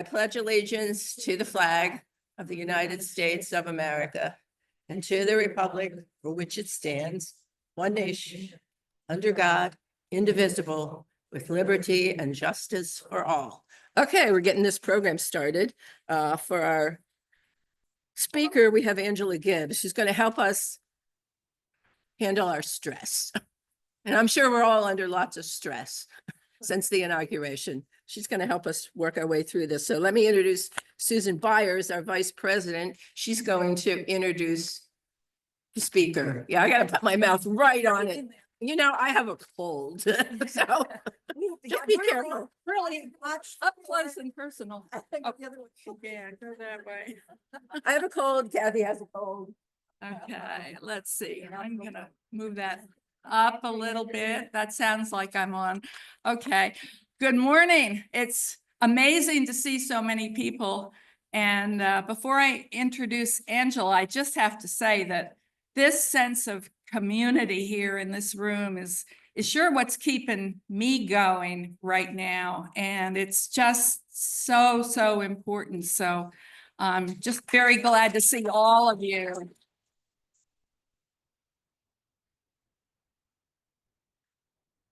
I pledge allegiance to the flag of the United States of America and to the republic for which it stands, one nation, under God, indivisible, with liberty and justice for all. Okay, we're getting this program started. For our speaker, we have Angela Gibbs. She's going to help us handle our stress. And I'm sure we're all under lots of stress since the inauguration. She's going to help us work our way through this. So let me introduce Susan Byers, our vice president. She's going to introduce the speaker. Yeah, I got to put my mouth right on it. You know, I have a cold, so just be careful. Really much up close and personal. Yeah, go that way. I have a cold. Kathy has a cold. Okay, let's see. I'm gonna move that up a little bit. That sounds like I'm on. Okay, good morning. It's amazing to see so many people. And before I introduce Angela, I just have to say that this sense of community here in this room is sure what's keeping me going right now. And it's just so important. So I'm just very glad to see all of you.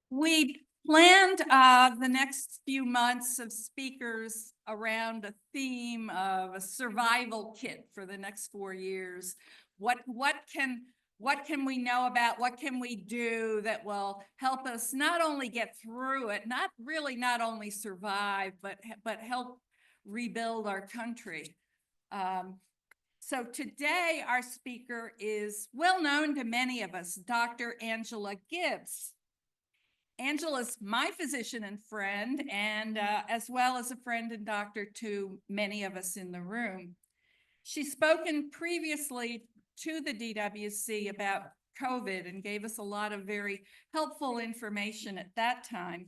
We planned the next few months of speakers around a theme of a survival kit for the next 4 years. What can we know about, what can we do that will help us not only get through it, not only survive, but help rebuild our country. So today our speaker is well known to many of us, Dr. Angela Gibbs. Angela's my physician and friend, and as well as a friend and doctor to many of us in the room. She's spoken previously to the DWC about COVID and gave us a lot of very helpful information at that time.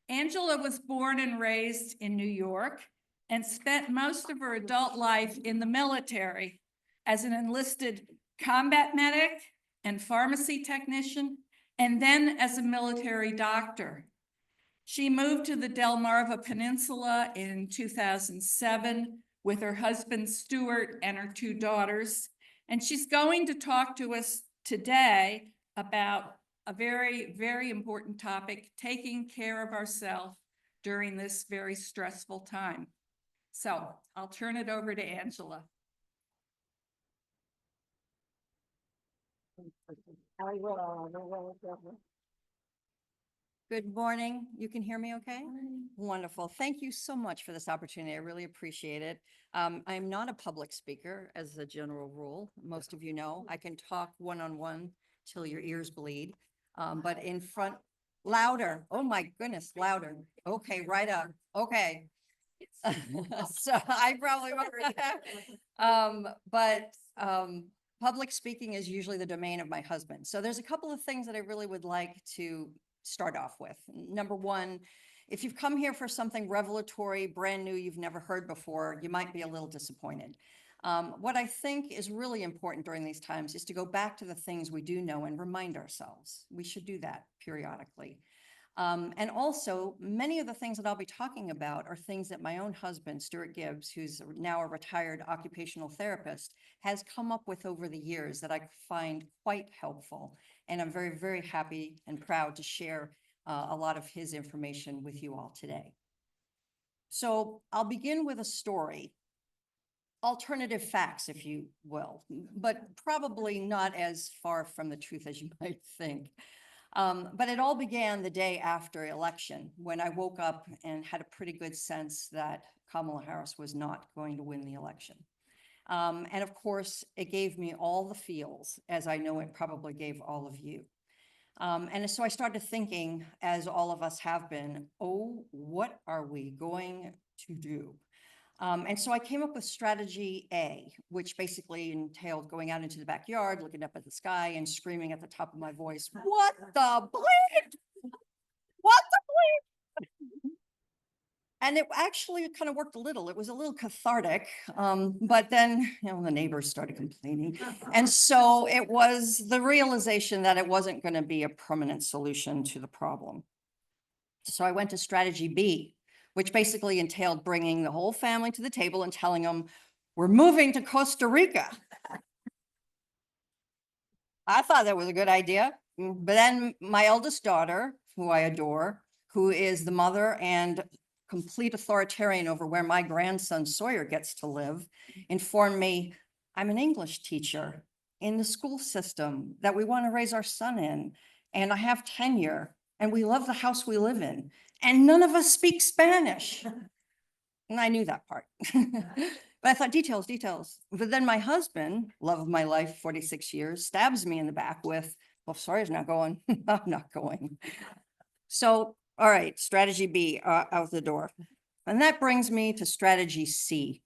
Angela was born and raised in New York and spent most of her adult life in the military as an enlisted combat medic and pharmacy technician, and then as a military doctor. She moved to the Delmarva Peninsula in 2007 with her husband, Stuart, and her 2 daughters. And she's going to talk to us today about a very important topic, taking care of ourselves during this very stressful time. So I'll turn it over to Angela. Good morning. You can hear me okay? Wonderful. Thank you so much for this opportunity. I really appreciate it. I'm not a public speaker as a general rule. Most of you know, I can talk one-on-one till your ears bleed. But in front, louder. Oh my goodness, louder. Okay, right up. Okay. So I probably won't. Public speaking is usually the domain of my husband. So there's a couple of things that I really would like to start off with. Number one, if you've come here for something revelatory, brand new, you've never heard before, you might be a little disappointed. What I think is really important during these times is to go back to the things we do know and remind ourselves. We should do that periodically. And also, many of the things that I'll be talking about are things that my own husband, Stuart Gibbs, who's now a retired occupational therapist, has come up with over the years that I find quite helpful. And I'm very happy and proud to share a lot of his information with you all today. So I'll begin with a story. Alternative facts, if you will, but probably not as far from the truth as you might think. But it all began the day after election when I woke up and had a pretty good sense that Kamala Harris was not going to win the election. And of course, it gave me all the feels, as I know it probably gave all of you. And so I started thinking, as all of us have been, oh, what are we going to do? And so I came up with strategy A, which basically entailed going out into the backyard, looking up at the sky and screaming at the top of my voice, what the bleep? What the bleep? And it actually kind of worked a little. It was a little cathartic, but then the neighbors started complaining. And so it was the realization that it wasn't going to be a permanent solution to the problem. So I went to strategy B, which basically entailed bringing the whole family to the table and telling them, we're moving to Costa Rica. I thought that was a good idea. But then my eldest daughter, who I adore, who is the mother and complete authoritarian over where my grandson Sawyer gets to live, informed me, I'm an English teacher in the school system that we want to raise our son in, and I have tenure, and we love the house we live in, and none of us speak Spanish. And I knew that part. But I thought details, details. But then my husband, love of my life, 46 years, stabs me in the back with, well, Sawyer's not going. I'm not going. So, all right, strategy B out the door. And that brings me to strategy C.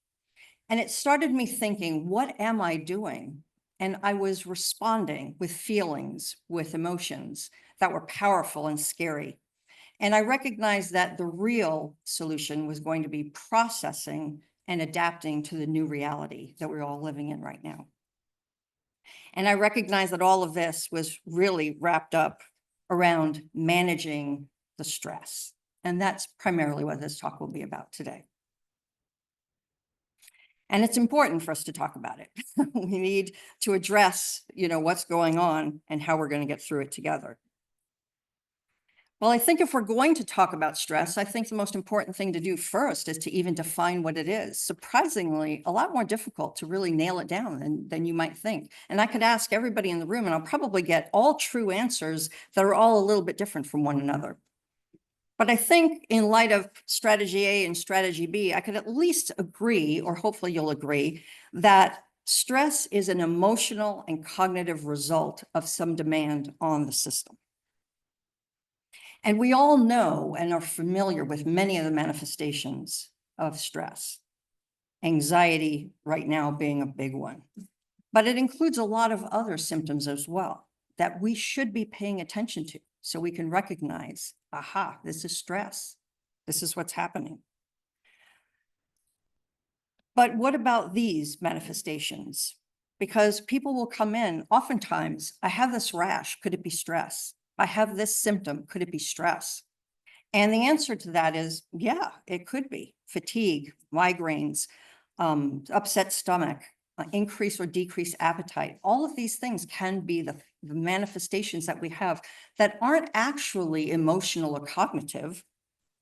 And it started me thinking, what am I doing? And I was responding with feelings, with emotions that were powerful and scary. And I recognized that the real solution was going to be processing and adapting to the new reality that we're all living in right now. And I recognized that all of this was really wrapped up around managing the stress. And that's primarily what this talk will be about today. And it's important for us to talk about it. We need to address, what's going on and how we're going to get through it together. Well, I think if we're going to talk about stress, I think the most important thing to do first is to even define what it is. Surprisingly, a lot more difficult to really nail it down than you might think. And I could ask everybody in the room, and I'll probably get all true answers that are all a little bit different from one another. But I think in light of strategy A and strategy B, I could at least agree, or hopefully you'll agree, that stress is an emotional and cognitive result of some demand on the system. And we all know and are familiar with many of the manifestations of stress. Anxiety right now being a big one. But it includes a lot of other symptoms as well that we should be paying attention to so we can recognize, aha, this is stress. This is what's happening. But what about these manifestations? Because people will come in, oftentimes, I have this rash, could it be stress? I have this symptom, could it be stress? And the answer to that is, yeah, it could be. Fatigue, migraines, upset stomach, increase or decrease appetite. All of these things can be the manifestations that we have that aren't actually emotional or cognitive.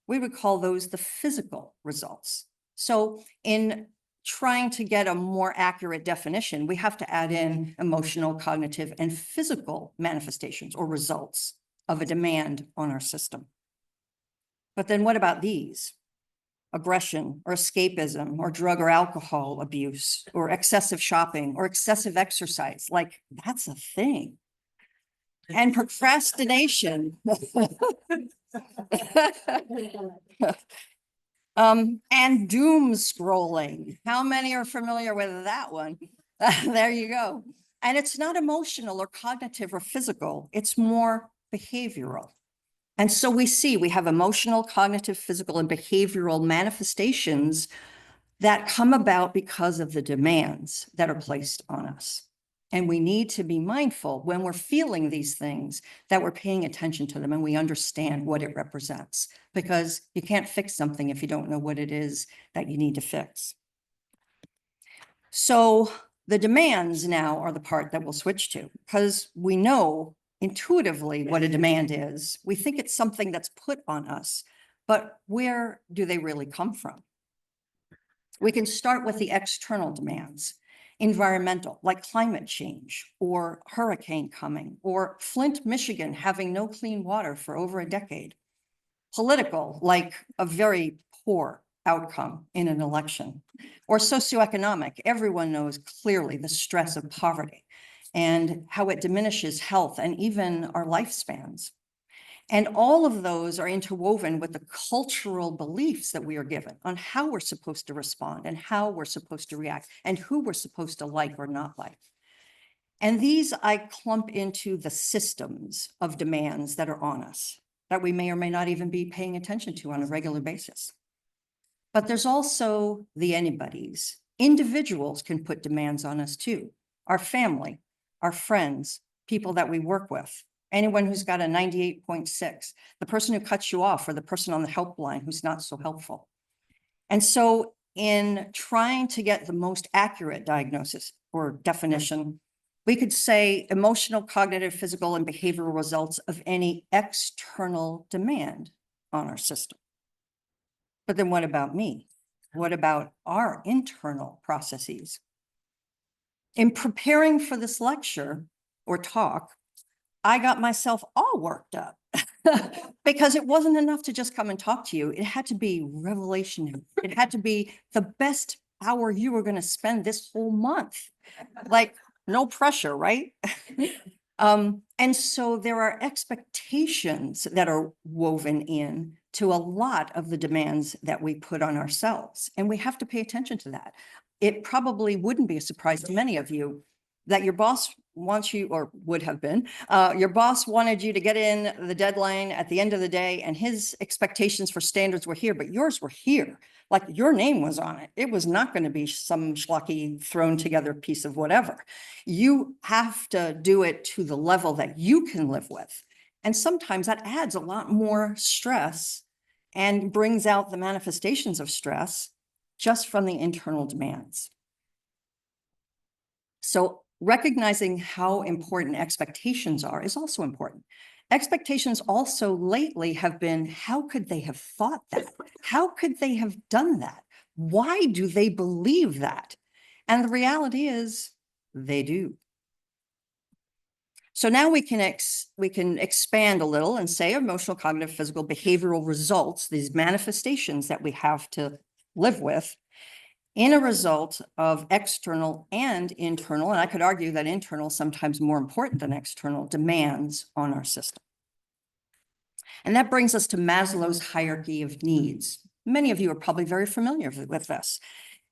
We would call those the physical results. So in trying to get a more accurate definition, we have to add in emotional, cognitive, and physical manifestations or results of a demand on our system. But then what about these? Aggression or escapism or drug or alcohol abuse or excessive shopping or excessive exercise, like that's a thing. And procrastination. And doom scrolling. How many are familiar with that one? There you go. And it's not emotional or cognitive or physical. It's more behavioral. And so we have emotional, cognitive, physical, and behavioral manifestations that come about because of the demands that are placed on us. And we need to be mindful when we're feeling these things that we're paying attention to them and we understand what it represents, because you can't fix something if you don't know what it is that you need to fix. So the demands now are the part that we'll switch to, because we know intuitively what a demand is. We think it's something that's put on us, but where do they really come from? We can start with the external demands. Environmental, like climate change or hurricane coming, or Flint, Michigan having no clean water for over a decade. Political, like a very poor outcome in an election. Or socioeconomic, everyone knows clearly the stress of poverty and how it diminishes health and even our lifespans. And all of those are interwoven with the cultural beliefs that we are given on how we're supposed to respond and how we're supposed to react and who we're supposed to like or not like. And these I clump into the systems of demands that are on us that we may or may not even be paying attention to on a regular basis. But there's also the anybody's. Individuals can put demands on us too. Our family, our friends, people that we work with, anyone who's got a 98.6, the person who cuts you off, or the person on the helpline who's not so helpful. And so in trying to get the most accurate diagnosis or definition, we could say emotional, cognitive, physical, and behavioral results of any external demand on our system. But then what about me? What about our internal processes? In preparing for this lecture or talk, I got myself all worked up because it wasn't enough to just come and talk to you. It had to be revelation. It had to be the best hour you were going to spend this whole month. Like, no pressure, right? And so there are expectations that are woven in to a lot of the demands that we put on ourselves. And we have to pay attention to that. It probably wouldn't be a surprise to many of you that your boss wants you, or would have been, your boss wanted you to get in the deadline at the end of the day, and his expectations for standards were here, but yours were here. Like, your name was on it. It was not going to be some schlocky thrown together piece of whatever. You have to do it to the level that you can live with. And sometimes that adds a lot more stress and brings out the manifestations of stress just from the internal demands. So recognizing how important expectations are is also important. Expectations also lately have been, how could they have thought that? How could they have done that? Why do they believe that? And the reality is, they do. So now we can expand a little and say emotional, cognitive, physical, behavioral results, these manifestations that we have to live with, in a result of external and internal, and I could argue that internal is sometimes more important than external, demands on our system. And that brings us to Maslow's hierarchy of needs. Many of you are probably very familiar with this.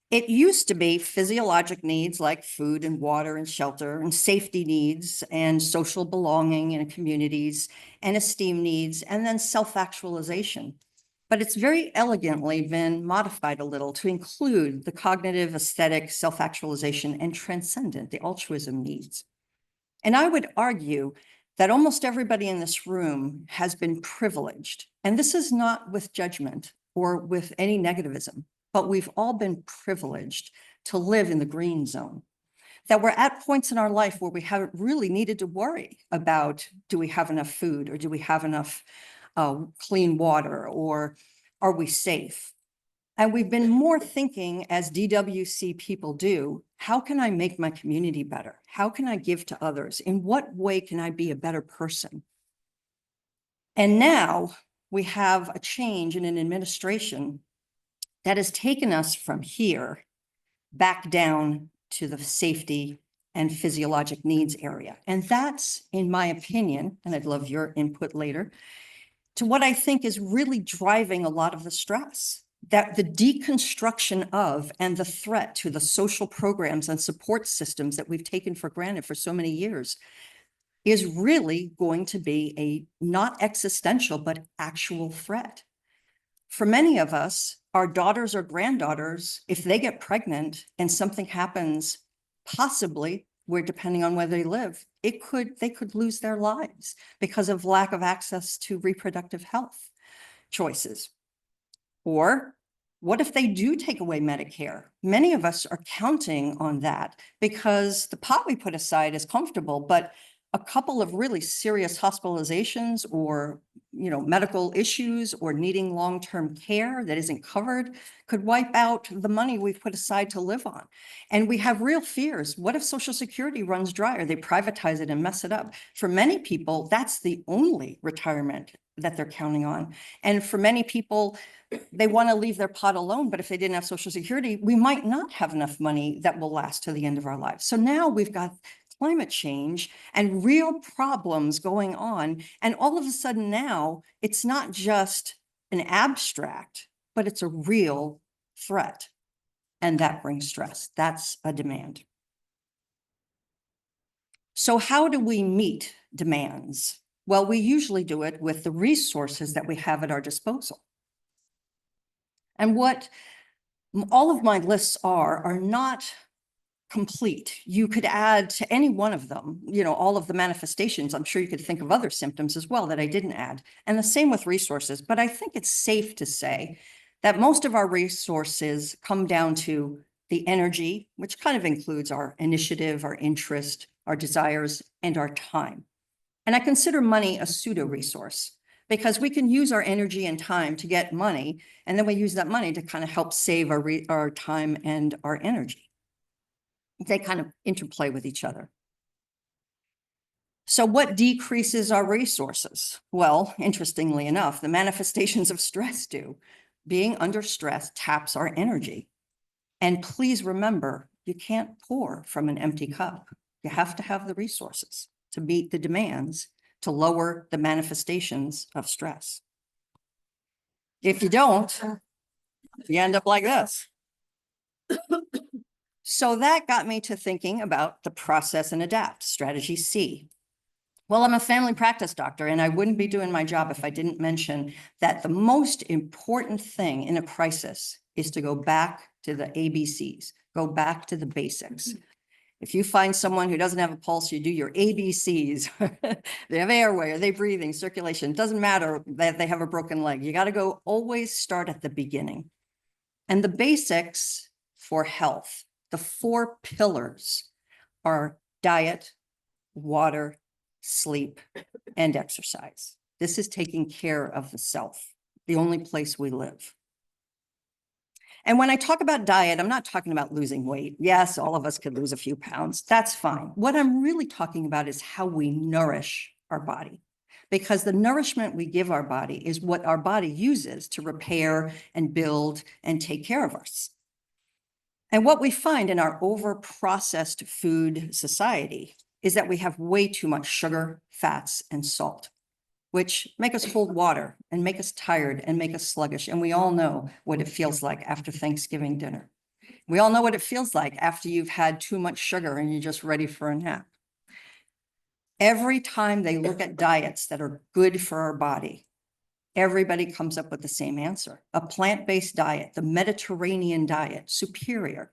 It used to be physiologic needs like food and water and shelter, and safety needs and social belonging in communities, and esteem needs, and then self-actualization. But it's very elegantly been modified a little to include the cognitive, aesthetic, self-actualization, and transcendent, the altruism needs. And I would argue that almost everybody in this room has been privileged. And this is not with judgment or with any negativism, but we've all been privileged to live in the green zone. That we're at points in our life where we haven't really needed to worry about, do we have enough food, or do we have enough clean water, or are we safe? And we've been more thinking, as DWC people do, how can I make my community better? How can I give to others? In what way can I be a better person? And now we have a change in an administration that has taken us from here back down to the safety and physiologic needs area. And that's, in my opinion, and I'd love your input later, to what I think is really driving a lot of the stress, that the deconstruction of and the threat to the social programs and support systems that we've taken for granted for so many years is really going to be a not existential, but actual threat. For many of us, our daughters or granddaughters, if they get pregnant and something happens, possibly, where depending on where they live, they could lose their lives because of lack of access to reproductive health choices. Or what if they do take away Medicare? Many of us are counting on that because the pot we put aside is comfortable, but a couple of really serious hospitalizations or medical issues or needing long-term care that isn't covered could wipe out the money we've put aside to live on. And we have real fears. What if Social Security runs dry, or they privatize it and mess it up? For many people, that's the only retirement that they're counting on. And for many people, they want to leave their pot alone, but if they didn't have Social Security, we might not have enough money that will last to the end of our lives. So now we've got climate change and real problems going on. And all of a sudden now, it's not just an abstract, but it's a real threat. And that brings stress. That's a demand. So how do we meet demands? Well, we usually do it with the resources that we have at our disposal. And what all of my lists are not complete. You could add to any one of them, all of the manifestations. I'm sure you could think of other symptoms as well that I didn't add. And the same with resources. But I think it's safe to say that most of our resources come down to the energy, which kind of includes our initiative, our interest, our desires, and our time. And I consider money a pseudo resource because we can use our energy and time to get money, and then we use that money to kind of help save our time and our energy. They kind of interplay with each other. So what decreases our resources? Well, interestingly enough, the manifestations of stress do. Being under stress taps our energy. And please remember, you can't pour from an empty cup. You have to have the resources to meet the demands to lower the manifestations of stress. If you don't, you end up like this. So that got me to thinking about the process and adapt, strategy C. Well, I'm a family practice doctor, and I wouldn't be doing my job if I didn't mention that the most important thing in a crisis is to go back to the ABCs, go back to the basics. If you find someone who doesn't have a pulse, you do your ABCs. They have airway, are they breathing, circulation? It doesn't matter that they have a broken leg. You got to go always start at the beginning. And the basics for health, the 4 pillars are diet, water, sleep, and exercise. This is taking care of the self, the only place we live. And when I talk about diet, I'm not talking about losing weight. Yes, all of us could lose a few pounds. That's fine. What I'm really talking about is how we nourish our body, because the nourishment we give our body is what our body uses to repair and build and take care of us. And what we find in our over-processed food society is that we have way too much sugar, fats, and salt, which make us hold water and make us tired and make us sluggish. And we all know what it feels like after Thanksgiving dinner. We all know what it feels like after you've had too much sugar and you're just ready for a nap. Every time they look at diets that are good for our body, everybody comes up with the same answer. A plant-based diet, the Mediterranean diet, superior.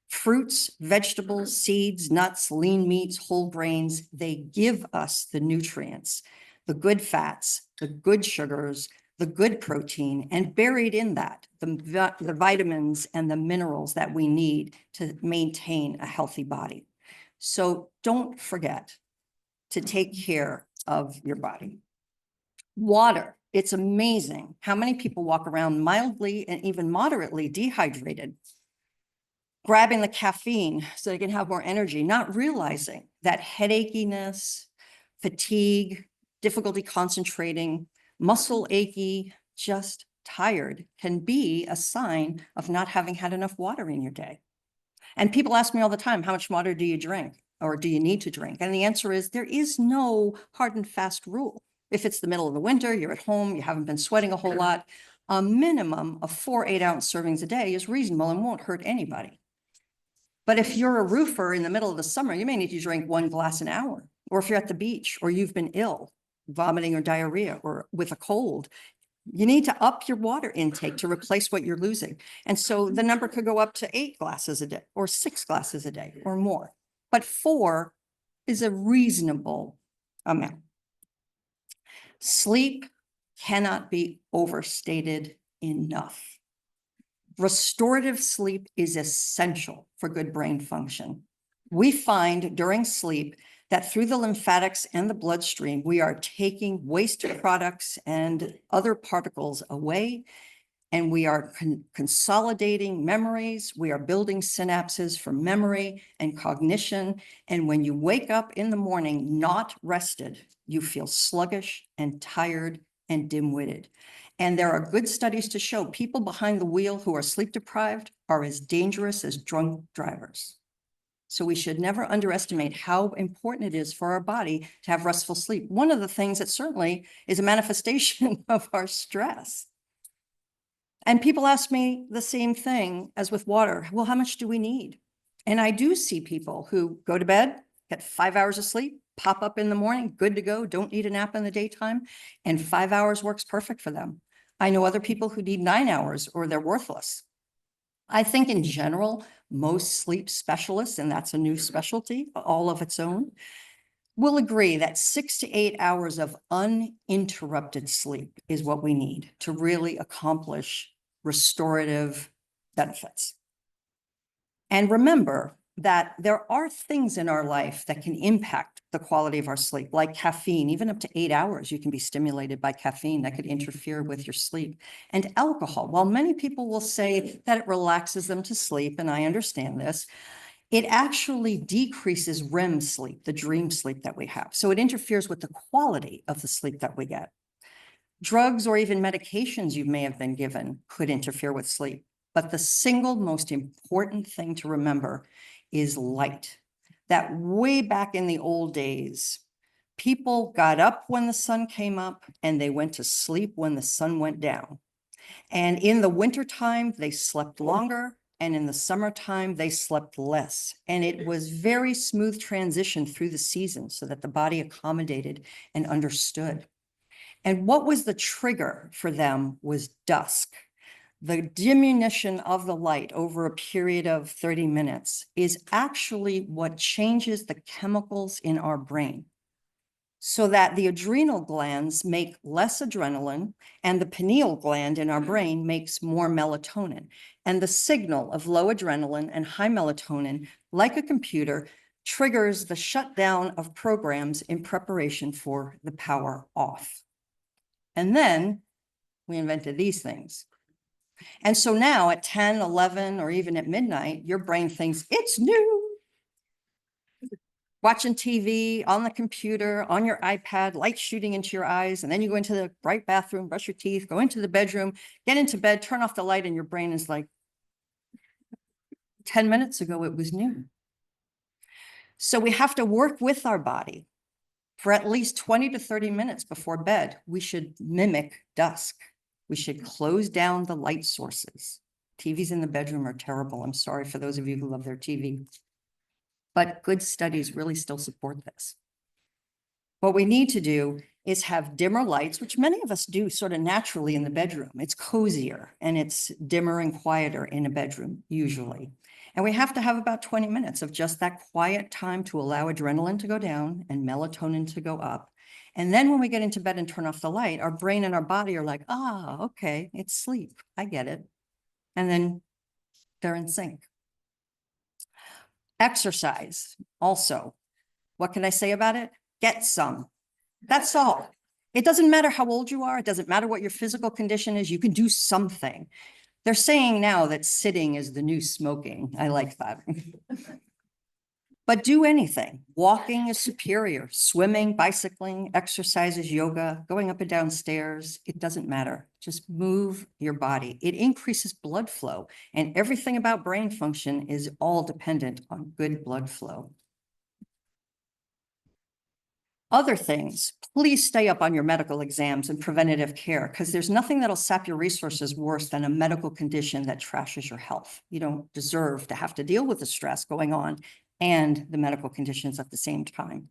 Fruits, vegetables, seeds, nuts, lean meats, whole grains, they give us the nutrients, the good fats, the good sugars, the good protein, and buried in that, the vitamins and the minerals that we need to maintain a healthy body. So don't forget to take care of your body. Water, it's amazing how many people walk around mildly and even moderately dehydrated, grabbing the caffeine so they can have more energy, not realizing that headachiness, fatigue, difficulty concentrating, muscle achy, just tired can be a sign of not having had enough water in your day. And people ask me all the time, how much water do you drink or do you need to drink? And the answer is there is no hard and fast rule. If it's the middle of the winter, you're at home, you haven't been sweating a whole lot, a minimum of 4 8-ounce servings a day is reasonable and won't hurt anybody. But if you're a roofer in the middle of the summer, you may need to drink 1 glass an hour. Or if you're at the beach or you've been ill, vomiting or diarrhea or with a cold, you need to up your water intake to replace what you're losing. And so the number could go up to 8 glasses a day or 6 glasses a day or more. But 4 is a reasonable amount. Sleep cannot be overstated enough. Restorative sleep is essential for good brain function. We find during sleep that through the lymphatics and the bloodstream, we are taking waste products and other particles away, and we are consolidating memories. We are building synapses for memory and cognition. And when you wake up in the morning not rested, you feel sluggish and tired and dim-witted. And there are good studies to show people behind the wheel who are sleep deprived are as dangerous as drunk drivers. So we should never underestimate how important it is for our body to have restful sleep. One of the things that certainly is a manifestation of our stress. And people ask me the same thing as with water. Well, how much do we need? And I do see people who go to bed, get 5 hours of sleep, pop up in the morning, good to go, don't need a nap in the daytime, and 5 hours works perfect for them. I know other people who need 9 hours or they're worthless. I think in general, most sleep specialists, and that's a new specialty, all of its own, will agree that 6 to 8 hours of uninterrupted sleep is what we need to really accomplish restorative benefits. And remember that there are things in our life that can impact the quality of our sleep, like caffeine. Even up to 8 hours, you can be stimulated by caffeine that could interfere with your sleep. And alcohol, while many people will say that it relaxes them to sleep, and I understand this, it actually decreases REM sleep, the dream sleep that we have. So it interferes with the quality of the sleep that we get. Drugs or even medications you may have been given could interfere with sleep. But the single most important thing to remember is light. That way back in the old days, people got up when the sun came up and they went to sleep when the sun went down. And in the wintertime, they slept longer. And in the summertime, they slept less. And it was very smooth transition through the season so that the body accommodated and understood. And what was the trigger for them was dusk. The diminution of the light over a period of 30 minutes is actually what changes the chemicals in our brain, so that the adrenal glands make less adrenaline and the pineal gland in our brain makes more melatonin. And the signal of low adrenaline and high melatonin, like a computer, triggers the shutdown of programs in preparation for the power off. And then we invented these things. And so now at 10, 11, or even at midnight, your brain thinks it's new. Watching TV, on the computer, on your iPad, light shooting into your eyes, and then you go into the bright bathroom, brush your teeth, go into the bedroom, get into bed, turn off the light, and your brain is like, 10 minutes ago, it was new. So we have to work with our body for at least 20 to 30 minutes before bed. We should mimic dusk. We should close down the light sources. TVs in the bedroom are terrible. I'm sorry for those of you who love their TV. But good studies really still support this. What we need to do is have dimmer lights, which many of us do sort of naturally in the bedroom. It's cozier and it's dimmer and quieter in a bedroom, usually. And we have to have about 20 minutes of just that quiet time to allow adrenaline to go down and melatonin to go up. And then when we get into bed and turn off the light, our brain and our body are like, ah, okay, it's sleep. I get it. And then they're in sync. Exercise also. What can I say about it? Get some. That's all. It doesn't matter how old you are. It doesn't matter what your physical condition is. You can do something. They're saying now that sitting is the new smoking. I like that. But do anything. Walking is superior. Swimming, bicycling, exercises, yoga, going up and down stairs. It doesn't matter. Just move your body. It increases blood flow. And everything about brain function is all dependent on good blood flow. Other things, please stay up on your medical exams and preventative care, because there's nothing that'll sap your resources worse than a medical condition that trashes your health. You don't deserve to have to deal with the stress going on and the medical conditions at the same time.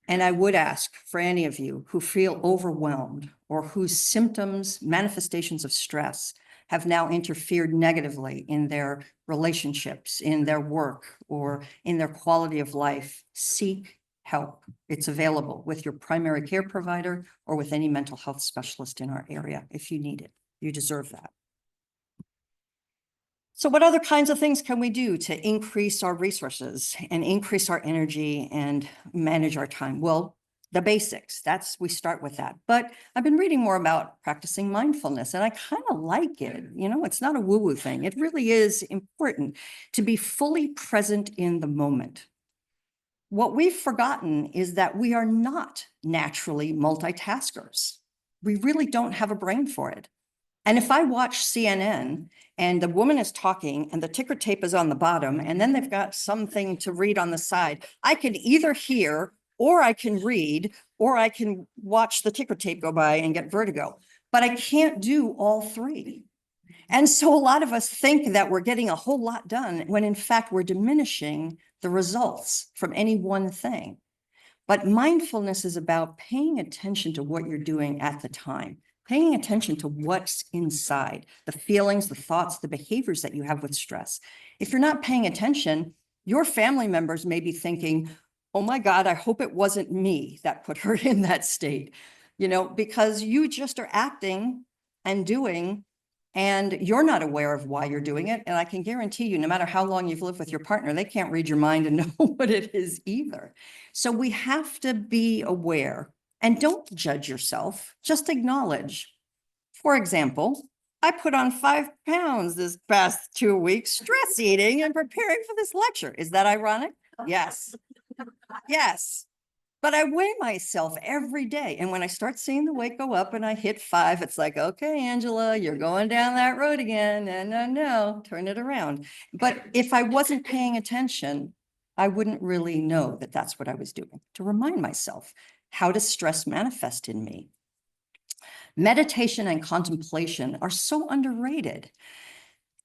And I would ask for any of you who feel overwhelmed or whose symptoms, manifestations of stress have now interfered negatively in their relationships, in their work, or in their quality of life, seek help. It's available with your primary care provider or with any mental health specialist in our area if you need it. You deserve that. So what other kinds of things can we do to increase our resources and increase our energy and manage our time? Well, the basics, we start with that. But I've been reading more about practicing mindfulness, and I kind of like it. You know, it's not a woo-woo thing. It really is important to be fully present in the moment. What we've forgotten is that we are not naturally multitaskers. We really don't have a brain for it. And if I watch CNN and the woman is talking and the ticker tape is on the bottom, and then they've got something to read on the side, I can either hear, or I can read, or I can watch the ticker tape go by and get vertigo. But I can't do all three. And so a lot of us think that we're getting a whole lot done when in fact we're diminishing the results from any one thing. But mindfulness is about paying attention to what you're doing at the time, paying attention to what's inside, the feelings, the thoughts, the behaviors that you have with stress. If you're not paying attention, your family members may be thinking, oh my God, I hope it wasn't me that put her in that state, because you just are acting and doing, and you're not aware of why you're doing it. And I can guarantee you, no matter how long you've lived with your partner, they can't read your mind and know what it is either. So we have to be aware, and don't judge yourself, just acknowledge. For example, I put on 5 pounds this past 2 weeks, stress eating and preparing for this lecture. Is that ironic? Yes. Yes. But I weigh myself every day. And when I start seeing the weight go up and I hit 5, it's like, okay, Angela, you're going down that road again. No, turn it around. But if I wasn't paying attention, I wouldn't really know that that's what I was doing. To remind myself, how does stress manifest in me? Meditation and contemplation are so underrated.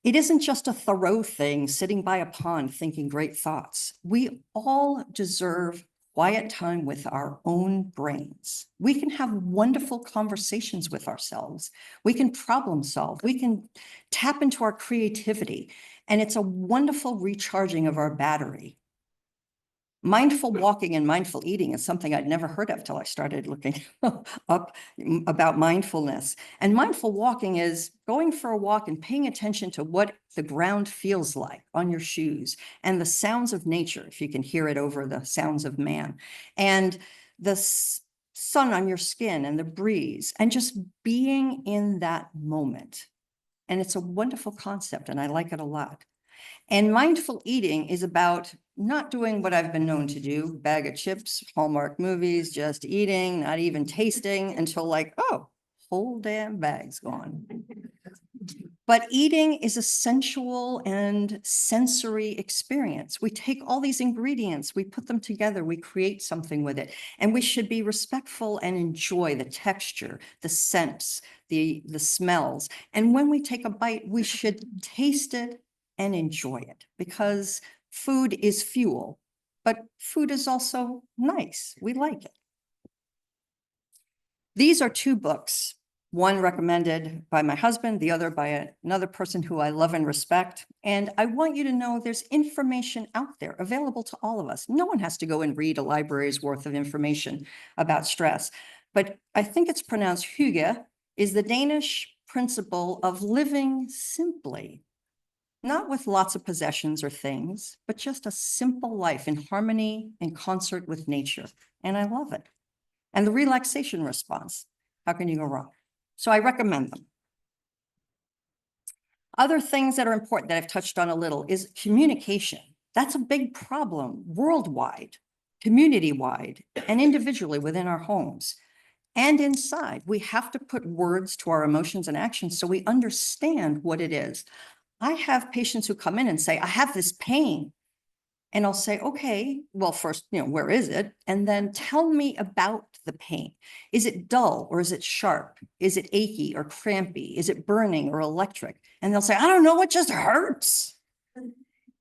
It isn't just a Thoreau thing, sitting by a pond thinking great thoughts. We all deserve quiet time with our own brains. We can have wonderful conversations with ourselves. We can problem solve. We can tap into our creativity. And it's a wonderful recharging of our battery. Mindful walking and mindful eating is something I'd never heard of till I started looking up about mindfulness. And mindful walking is going for a walk and paying attention to what the ground feels like on your shoes and the sounds of nature, if you can hear it over the sounds of man, and the sun on your skin and the breeze, and just being in that moment. And it's a wonderful concept, and I like it a lot. And mindful eating is about not doing what I've been known to do, bag of chips, Hallmark movies, just eating, not even tasting until like, oh, whole damn bag's gone. But eating is a sensual and sensory experience. We take all these ingredients, we put them together, we create something with it, and we should be respectful and enjoy the texture, the scents, the smells. And when we take a bite, we should taste it and enjoy it, because food is fuel, but food is also nice. We like it. These are 2 books, one recommended by my husband, the other by another person who I love and respect. And I want you to know there's information out there available to all of us. No one has to go and read a library's worth of information about stress. But I think it's pronounced hygge, is the Danish principle of living simply. Not with lots of possessions or things, but just a simple life in harmony and concert with nature. And I love it. And the relaxation response, how can you go wrong? So I recommend them. Other things that are important that I've touched on a little is communication. That's a big problem worldwide, community-wide, and individually within our homes. And inside, we have to put words to our emotions and actions so we understand what it is. I have patients who come in and say, I have this pain. And I'll say, okay, well, first, where is it? And then tell me about the pain. Is it dull or is it sharp? Is it achy or crampy? Is it burning or electric? And they'll say, I don't know, it just hurts.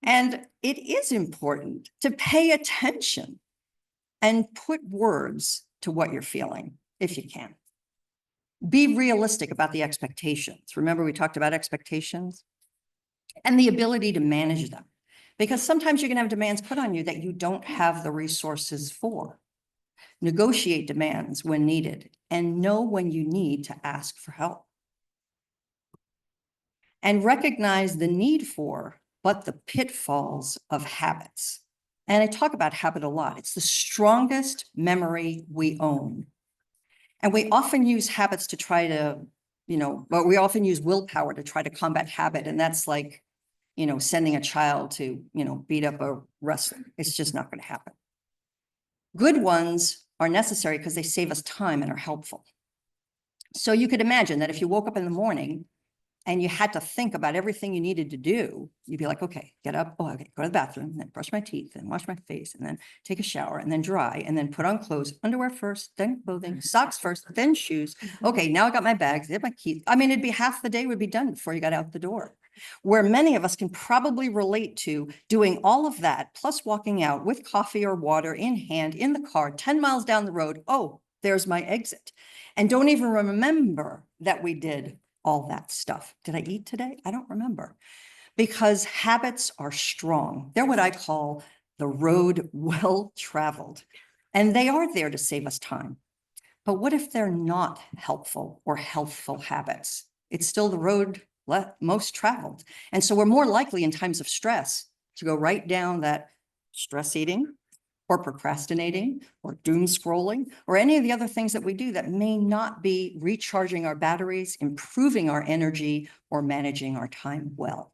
And it is important to pay attention and put words to what you're feeling, if you can. Be realistic about the expectations. Remember, we talked about expectations? And the ability to manage them. Because sometimes you're going to have demands put on you that you don't have the resources for. Negotiate demands when needed and know when you need to ask for help. And recognize the need for, but the pitfalls of habits. And I talk about habit a lot. It's the strongest memory we own. And we often use habits to try to, but we often use willpower to try to combat habit. And that's like, sending a child to, beat up a wrestler. It's just not going to happen. Good ones are necessary because they save us time and are helpful. So you could imagine that if you woke up in the morning and you had to think about everything you needed to do, you'd be like, okay, get up, go to the bathroom, and then brush my teeth and wash my face, and then take a shower, and then dry, and then put on clothes, underwear first, then clothing, socks first, then shoes. Okay, now I got my bags, I have my keys. I mean, it'd be half the day would be done before you got out the door. Where many of us can probably relate to doing all of that, plus walking out with coffee or water in hand in the car, 10 miles down the road. Oh, there's my exit. and don't even remember that we did all that stuff. Did I eat today? I don't remember. Because habits are strong. They're what I call the road well traveled. And they are there to save us time. But what if they're not helpful or healthful habits? It's still the road most traveled. And so we're more likely in times of stress to go right down that stress eating or procrastinating or doom scrolling or any of the other things that we do that may not be recharging our batteries, improving our energy, or managing our time well.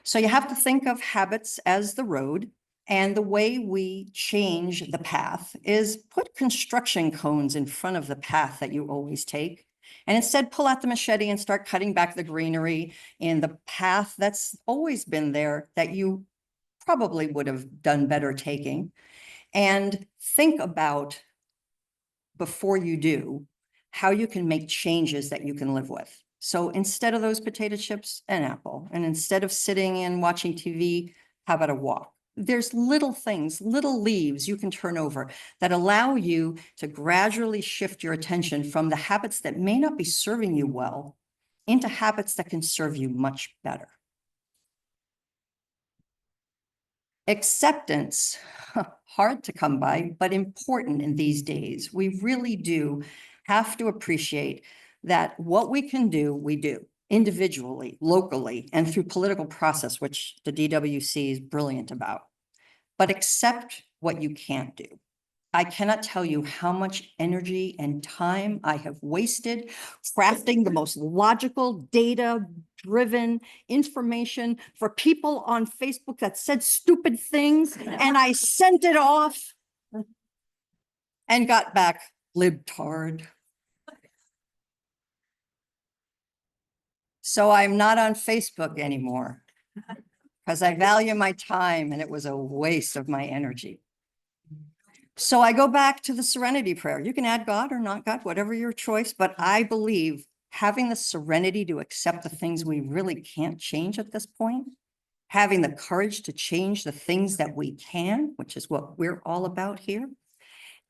So you have to think of habits as the road, and the way we change the path is put construction cones in front of the path that you always take. And instead pull out the machete and start cutting back the greenery in the path that's always been there that you probably would have done better taking. And think about, before you do, how you can make changes that you can live with. So instead of those potato chips, an apple. And instead of sitting and watching TV, how about a walk? There's little things, little leaves you can turn over that allow you to gradually shift your attention from the habits that may not be serving you well into habits that can serve you much better. Acceptance, hard to come by, but important in these days. We really do have to appreciate that what we can do, we do individually, locally, and through political process, which the DWC is brilliant about. But accept what you can't do. I cannot tell you how much energy and time I have wasted crafting the most logical, data-driven information for people on Facebook that said stupid things, and I sent it off and got back libtard. So I'm not on Facebook anymore because I value my time and it was a waste of my energy. So I go back to the serenity prayer. You can add God or not God, whatever your choice, but I believe having the serenity to accept the things we really can't change at this point, having the courage to change the things that we can, which is what we're all about here,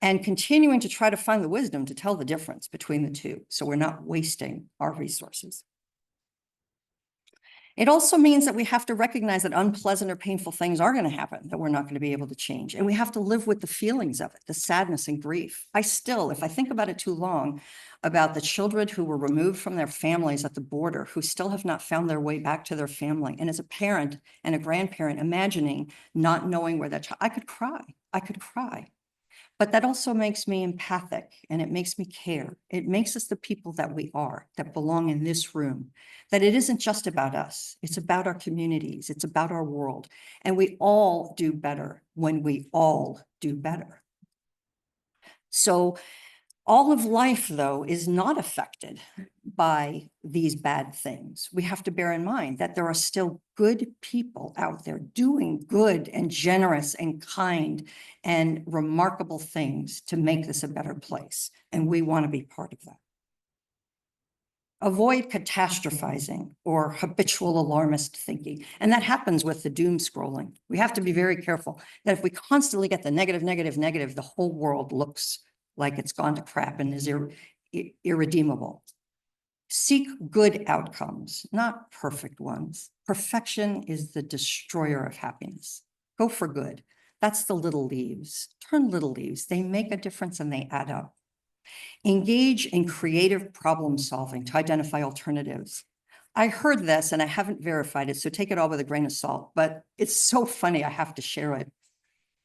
and continuing to try to find the wisdom to tell the difference between the two so we're not wasting our resources. It also means that we have to recognize that unpleasant or painful things are going to happen that we're not going to be able to change. And we have to live with the feelings of it, the sadness and grief. I still, if I think about it too long, about the children who were removed from their families at the border, who still have not found their way back to their family. And as a parent and a grandparent, imagining not knowing where that child, I could cry. But that also makes me empathic and it makes me care. It makes us the people that we are, that belong in this room, that it isn't just about us. It's about our communities. It's about our world. And we all do better when we all do better. So all of life, though, is not affected by these bad things. We have to bear in mind that there are still good people out there doing good and generous and kind and remarkable things to make this a better place. And we want to be part of that. Avoid catastrophizing or habitual alarmist thinking. And that happens with the doom scrolling. We have to be very careful that if we constantly get the negative, negative, negative, the whole world looks like it's gone to crap and is irredeemable. Seek good outcomes, not perfect ones. Perfection is the destroyer of happiness. Go for good. That's the little leaves. Turn little leaves. They make a difference and they add up. Engage in creative problem solving to identify alternatives. I heard this and I haven't verified it, so take it all with a grain of salt, but it's so funny I have to share it.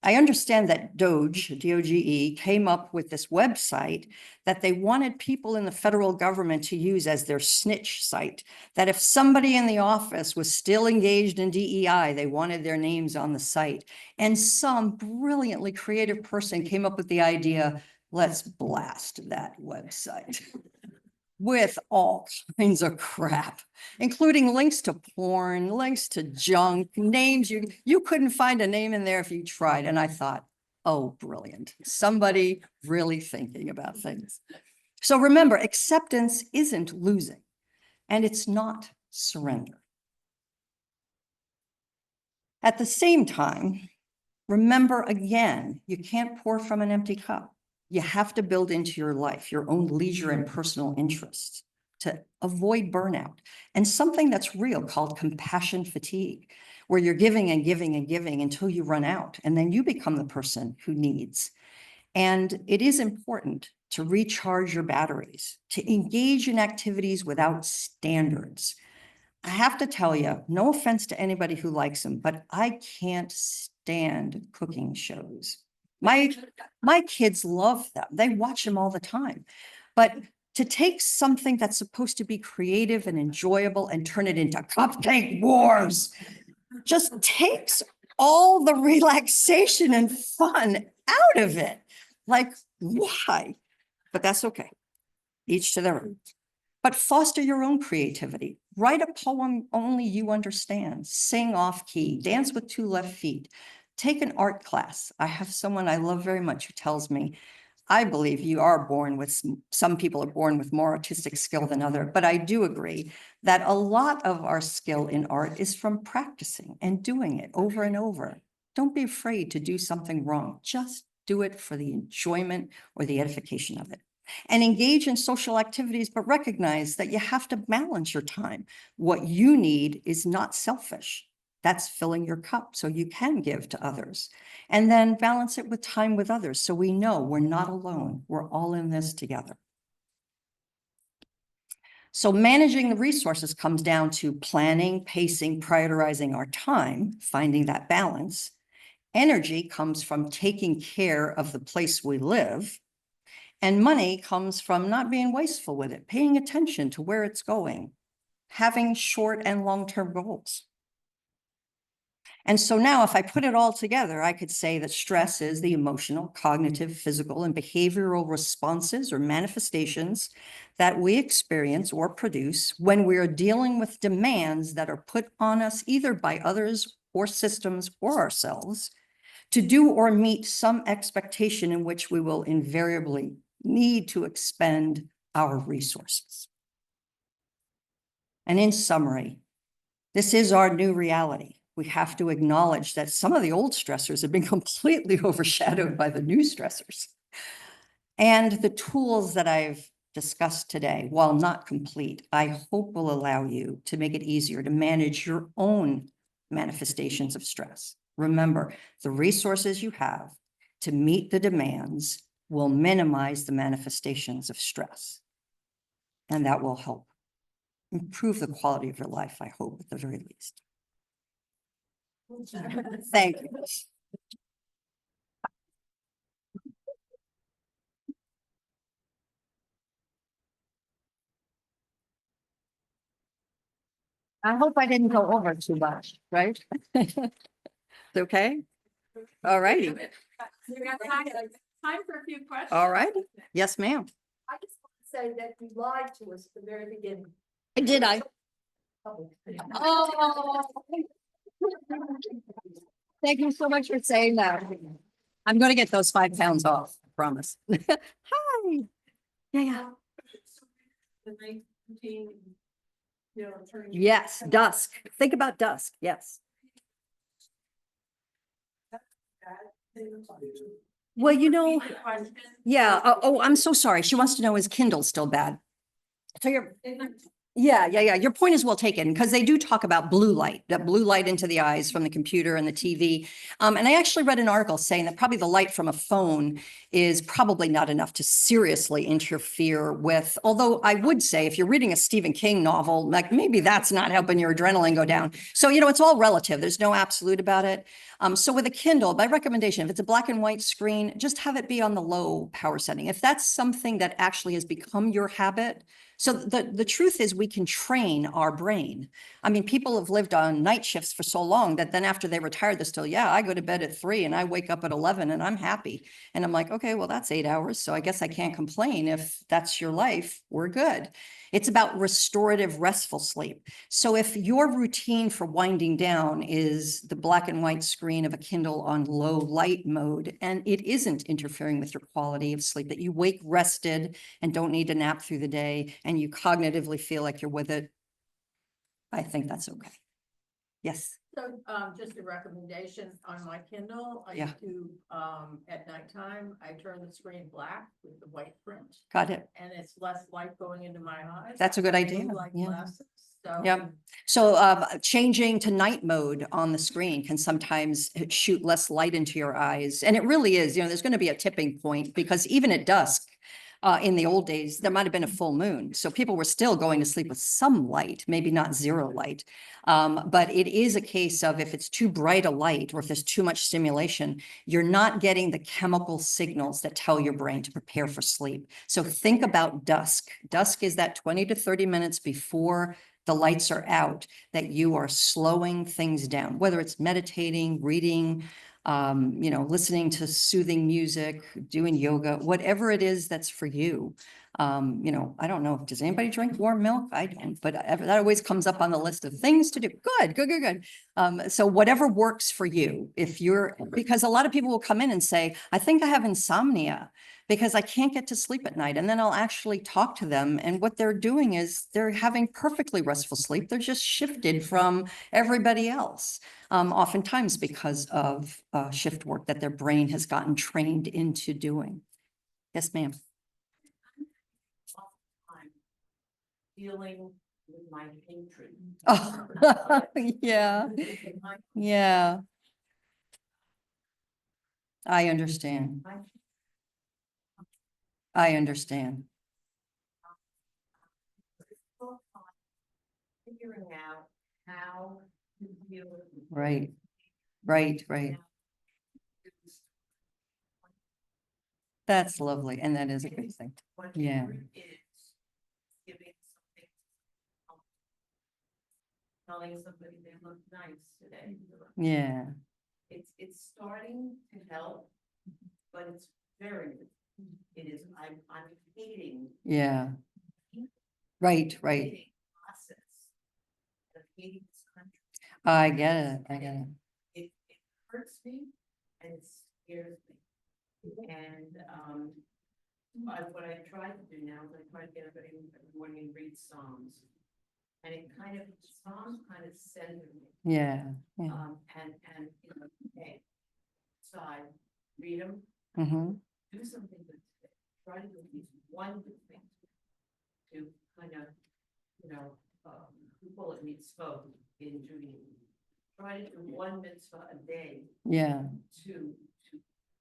I understand that Doge, D-O-G-E, came up with this website that they wanted people in the federal government to use as their snitch site, that if somebody in the office was still engaged in DEI, they wanted their names on the site. And some brilliantly creative person came up with the idea, let's blast that website with all kinds of crap, including links to porn, links to junk, names. You couldn't find a name in there if you tried. And I thought, oh, brilliant. Somebody really thinking about things. So remember, acceptance isn't losing, and it's not surrender. At the same time, remember again, you can't pour from an empty cup. You have to build into your life your own leisure and personal interests to avoid burnout, and something that's real called compassion fatigue, where you're giving and giving and giving until you run out, and then you become the person who needs. And it is important to recharge your batteries, to engage in activities without standards. I have to tell you, no offense to anybody who likes them, but I can't stand cooking shows. My kids love them. They watch them all the time. But to take something that's supposed to be creative and enjoyable and turn it into cupcake wars just takes all the relaxation and fun out of it. Like, why? But that's okay. Each to their own. But foster your own creativity. Write a poem only you understand. Sing off key. Dance with 2 left feet. Take an art class. I have someone I love very much who tells me, I believe you are born with, some people are born with more artistic skill than others, but I do agree that a lot of our skill in art is from practicing and doing it over and over. Don't be afraid to do something wrong. Just do it for the enjoyment or the edification of it. And engage in social activities, but recognize that you have to balance your time. What you need is not selfish. That's filling your cup so you can give to others. And then balance it with time with others so we know we're not alone. We're all in this together. So managing the resources comes down to planning, pacing, prioritizing our time, finding that balance. Energy comes from taking care of the place we live. And money comes from not being wasteful with it, paying attention to where it's going, having short and long-term goals. And so now if I put it all together, I could say that stress is the emotional, cognitive, physical, and behavioral responses or manifestations that we experience or produce when we are dealing with demands that are put on us either by others or systems or ourselves to do or meet some expectation in which we will invariably need to expend our resources. And in summary, this is our new reality. We have to acknowledge that some of the old stressors have been completely overshadowed by the new stressors. And the tools that I've discussed today, while not complete, I hope will allow you to make it easier to manage your own manifestations of stress. Remember, the resources you have to meet the demands will minimize the manifestations of stress. And that will help improve the quality of your life, I hope, at the very least. Thank you. I hope I didn't go over too much, right? It's okay? All righty. We got time for a few questions. All right. Yes, ma'am. I just want to say that you lied to us at the very beginning. Did I? Oh. Thank you so much for saying that. I'm going to get those 5 pounds off, I promise. Hi. Yeah. The night routine, you know, turning. Yes, dusk. Think about dusk. Yes. Well, you know, yeah. Oh, I'm so sorry. She wants to know, is Kindle still bad? So you're, yeah. Your point is well taken, because they do talk about blue light, that blue light into the eyes from the computer and the TV. And I actually read an article saying that probably the light from a phone is probably not enough to seriously interfere with, although I would say if you're reading a Stephen King novel, like maybe that's not helping your adrenaline go down. So, you know, it's all relative. There's no absolute about it. So with a Kindle, my recommendation, if it's a black and white screen, just have it be on the low power setting. If that's something that actually has become your habit. So the truth is we can train our brain. I mean, people have lived on night shifts for so long that then after they retire, they're still, yeah, I go to bed at 3 and I wake up at 11 and I'm happy. And I'm like, okay, well, that's 8 hours. So I guess I can't complain. If that's your life, we're good. It's about restorative, restful sleep. So if your routine for winding down is the black and white screen of a Kindle on low light mode, and it isn't interfering with your quality of sleep, that you wake rested and don't need to nap through the day, and you cognitively feel like you're with it, I think that's okay. Yes. So, just a recommendation on my Kindle, I Yeah. do, at nighttime, I turn the screen black with the white print. Got it. And it's less light going into my eyes. That's a good I have blue idea, light yeah. glasses, so. Yep. So changing to night mode on the screen can sometimes shoot less light into your eyes. And it really is, there's going to be a tipping point because even at dusk, in the old days, there might have been a full moon. So people were still going to sleep with some light, maybe not zero light. But it is a case of if it's too bright a light or if there's too much stimulation, you're not getting the chemical signals that tell your brain to prepare for sleep. So think about dusk. Dusk is that 20 to 30 minutes before the lights are out that you are slowing things down, whether it's meditating, reading, listening to soothing music, doing yoga, whatever it is that's for you. I don't know, does anybody drink warm milk? I don't, but that always comes up on the list of things to do. Good. So whatever works for you, because a lot of people will come in and say, I think I have insomnia because I can't get to sleep at night. And then I'll actually talk to them. And what they're doing is they're having perfectly restful sleep. They're just shifted from everybody else. Oftentimes because of shift work that their brain has gotten trained into doing. Yes, ma'am. Time dealing with my hatred. Oh, yeah, yeah. I understand. I understand. Figuring out how to deal with. Right. That's lovely. And that is a good thing. Yeah. Whatever it is, giving something. Telling somebody they look nice today. Yeah. It's starting to help, but it's very, it is, I'm hating. Yeah. Right. hating process of hating this country. I get it. It hurts me and it scares me. And, what I try to do now is I try to get everybody every morning and read Psalms. And Psalms kind of center me. Yeah. Hey, side, read them, Mm-hmm. do something good today. Try to do at least one good thing to kind of, bullet mitzvot in Judaism. Try to do one mitzvah a day Yeah. to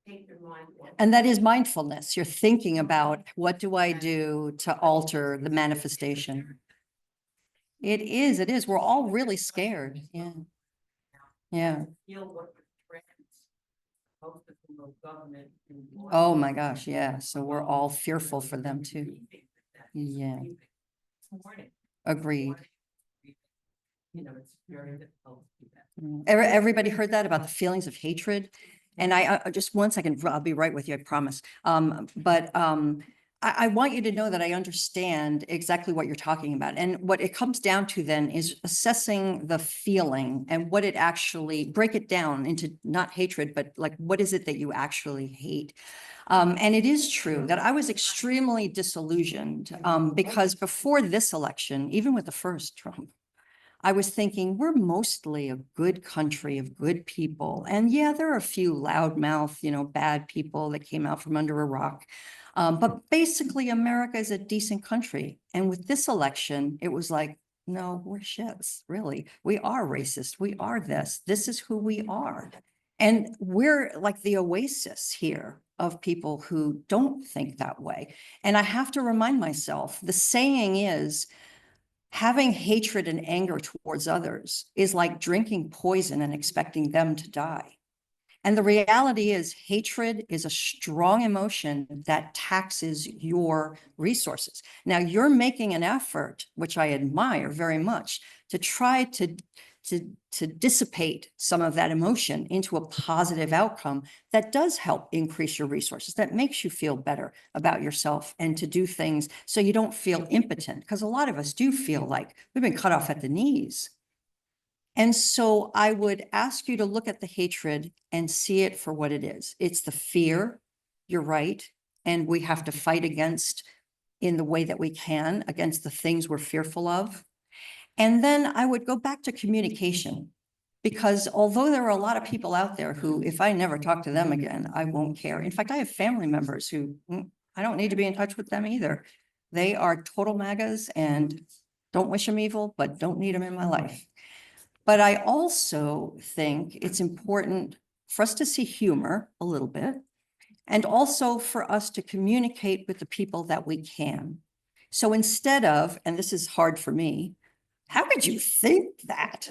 take your mind. And that is mindfulness. You're thinking about what do I do to alter the manifestation? It is. We're all really scared. Yeah. Yeah. Feel what the threats, both of them are government. and law. Oh my gosh. Yeah. So we're all fearful for them too. Yeah. This morning, Agreed. it's very difficult to do that. Everybody heard that about the feelings of hatred? And I just 1 second, I'll be right with you, I promise. I want you to know that I understand exactly what you're talking about. And what it comes down to then is assessing the feeling and what it actually, break it down into not hatred, but like, what is it that you actually hate? And it is true that I was extremely disillusioned because before this election, even with the first Trump, I was thinking we're mostly a good country of good people. And yeah, there are a few loudmouth, bad people that came out from under a rock. But basically America is a decent country. And with this election, it was like, no, we're shits, really. We are racist. We are this. This is who we are. And we're like the oasis here of people who don't think that way. And I have to remind myself, the saying is, having hatred and anger towards others is like drinking poison and expecting them to die. And the reality is hatred is a strong emotion that taxes your resources. Now you're making an effort, which I admire very much, to try to dissipate some of that emotion into a positive outcome that does help increase your resources, that makes you feel better about yourself and to do things so you don't feel impotent. Because a lot of us do feel like we've been cut off at the knees. And so I would ask you to look at the hatred and see it for what it is. It's the fear, you're right, and we have to fight against in the way that we can against the things we're fearful of. And then I would go back to communication, Because although there are a lot of people out there who, if I never talk to them again, I won't care. In fact, I have family members who, I don't need to be in touch with them either. They are total MAGAs and don't wish them evil, but don't need them in my life. But I also think it's important for us to see humor a little bit, and also for us to communicate with the people that we can. So instead of, and this is hard for me, how could you think that?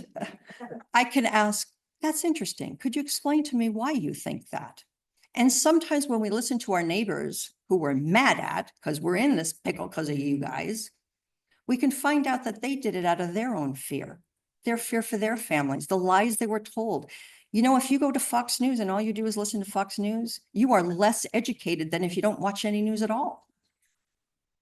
I can ask, that's interesting. Could you explain to me why you think that? And sometimes when we listen to our neighbors who we're mad at, because we're in this pickle because of you guys, we can find out that they did it out of their own fear, their fear for their families, the lies they were told. You know, if you go to Fox News and all you do is listen to Fox News, you are less educated than if you don't watch any news at all.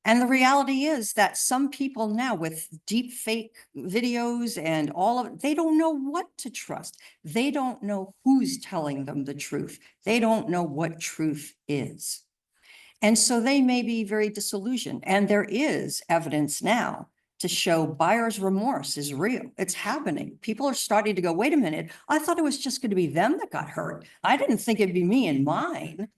And the reality is that some people now with deep fake videos and all of it, they don't know what to trust. They don't know who's telling them the truth. They don't know what truth is. And so they may be very disillusioned. And there is evidence now to show buyer's remorse is real. It's happening. People are starting to go, wait a minute, I thought it was just going to be them that got hurt. I didn't think it'd be me and mine.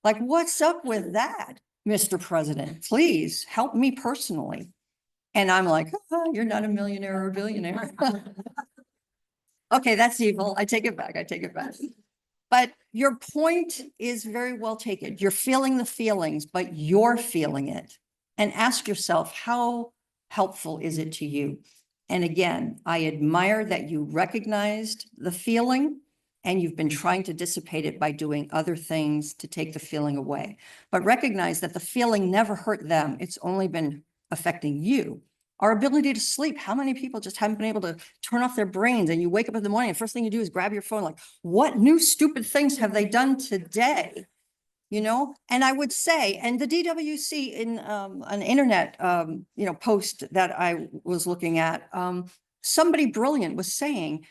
Like, what's up with that, Mr. President? Please help me personally. And I'm like, oh, you're not a millionaire or a billionaire. Okay, that's evil. I take it back. I take it back. But your point is very well taken. You're feeling the feelings, but you're feeling it. And ask yourself, how helpful is it to you? And again, I admire that you recognized the feeling and you've been trying to dissipate it by doing other things to take the feeling away. But recognize that the feeling never hurt them. It's only been affecting you. Our ability to sleep. How many people just haven't been able to turn off their brains, and you wake up in the morning and first thing you do is grab your phone, like, what new stupid things have they done today? You know, and I would say, and the DWC in an internet, post that I was looking at, somebody brilliant was saying,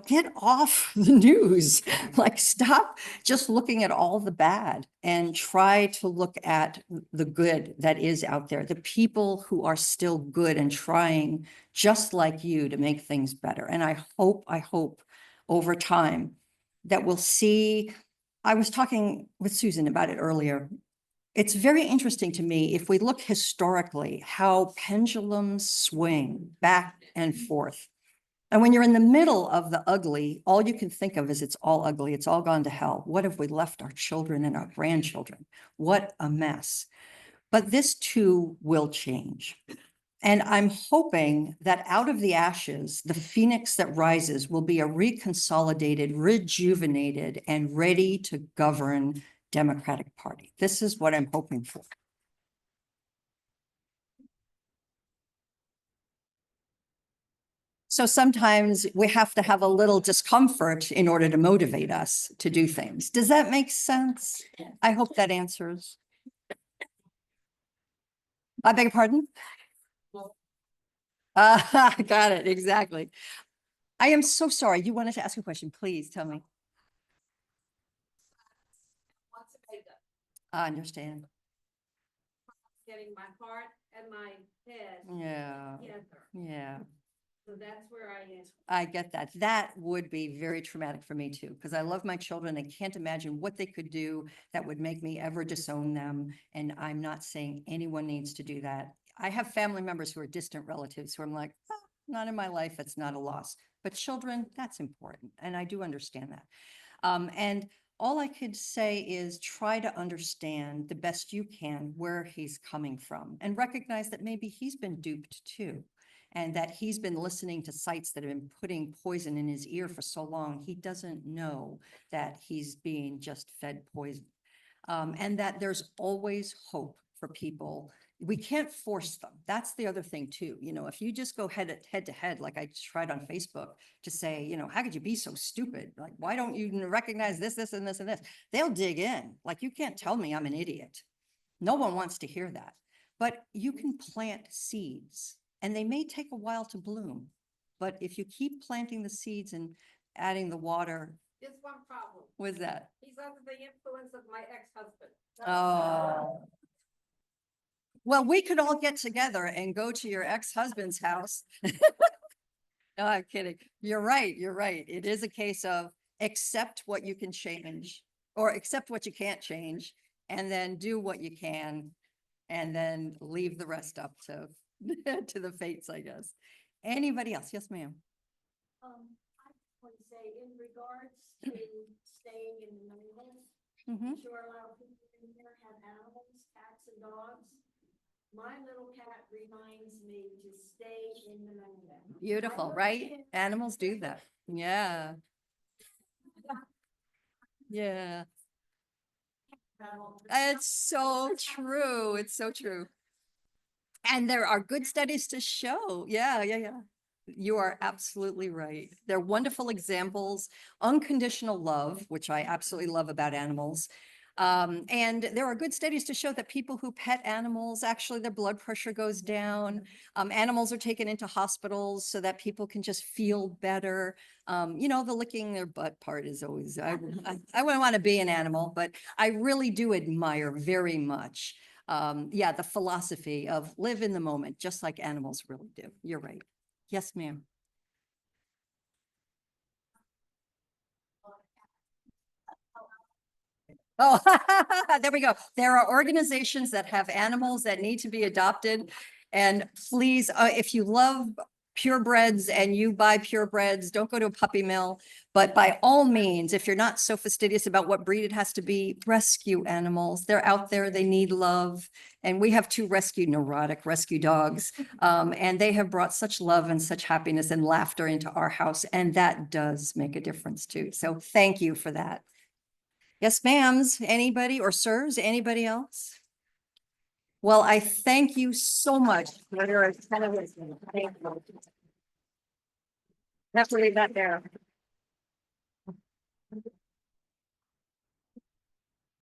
get off the news, like stop just looking at all the bad and try to look at the good that is out there, the people who are still good and trying just like you to make things better. And I hope over time that we'll see. I was talking with Susan about it earlier. It's very interesting to me, if we look historically, how pendulums swing back and forth. And when you're in the middle of the ugly, all you can think of is it's all ugly. It's all gone to hell. What have we left our children and our grandchildren? What a mess. But this too will change. And I'm hoping that out of the ashes, the phoenix that rises will be a reconsolidated, rejuvenated, and ready to govern Democratic Party. This is what I'm hoping for. So sometimes we have to have a little discomfort in order to motivate us to do things. Does that make sense? I hope that answers. I beg your pardon? Got it, exactly. I am so sorry. You wanted to ask a question. Please tell me. I understand. Getting my heart and my head Yeah, together. yeah. So that's where I am. I get that. That would be very traumatic for me too, because I love my children. I can't imagine what they could do that would make me ever disown them. And I'm not saying anyone needs to do that. I have family members who are distant relatives who I'm like, oh, not in my life. It's not a loss. But children, that's important. And I do understand that. And all I could say is try to understand the best you can where he's coming from and recognize that maybe he's been duped too. And that he's been listening to sites that have been putting poison in his ear for so long, he doesn't know that he's being just fed poison. And that there's always hope for people. We can't force them. That's the other thing too. If you just go head to head, like I tried on Facebook to say, how could you be so stupid? Like, why don't you recognize this, this, and this, and this? They'll dig in. Like, you can't tell me I'm an idiot. No one wants to hear that. But you can plant seeds. And they may take a while to bloom, but if you keep planting the seeds and adding the water. Just one problem. What's that? He's under the influence of my ex-husband. Oh. Well, we could all get together and go to your ex-husband's house. No, I'm kidding. You're right. You're right. It is a case of accept what you can change or accept what you can't change and then do what you can and then leave the rest up to, to the fates, I guess. Anybody else? Yes, ma'am. I want to say in regards to staying in the neighborhood, Mhm. I'm sure a lot of people in here have animals, cats and dogs. My little cat reminds me to stay in the neighborhood. Beautiful, right? Animals do that. Yeah. Yeah. It's so true. It's so true. And there are good studies to show. Yeah, yeah, yeah. You are absolutely right. They're wonderful examples, unconditional love, which I absolutely love about animals. And there are good studies to show that people who pet animals, actually their blood pressure goes down. Animals are taken into hospitals so that people can just feel better. You know, the licking their butt part is always, I wouldn't want to be an animal, but I really do admire very much yeah, the philosophy of live in the moment, just like animals really do. You're right. Yes, ma'am. Oh, there we go. There are organizations that have animals that need to be adopted. And please, if you love purebreds and you buy purebreds, don't go to a puppy mill. But by all means, if you're not so fastidious about what breed it has to be, rescue animals. They're out there, they need love. And we have two neurotic rescue dogs. And they have brought such love and such happiness and laughter into our house. And that does make a difference too. So thank you for that. Yes, ma'ams. Anybody or sirs, anybody else? Well, I thank you so much. for your attendance. Thank you. Have to leave that there.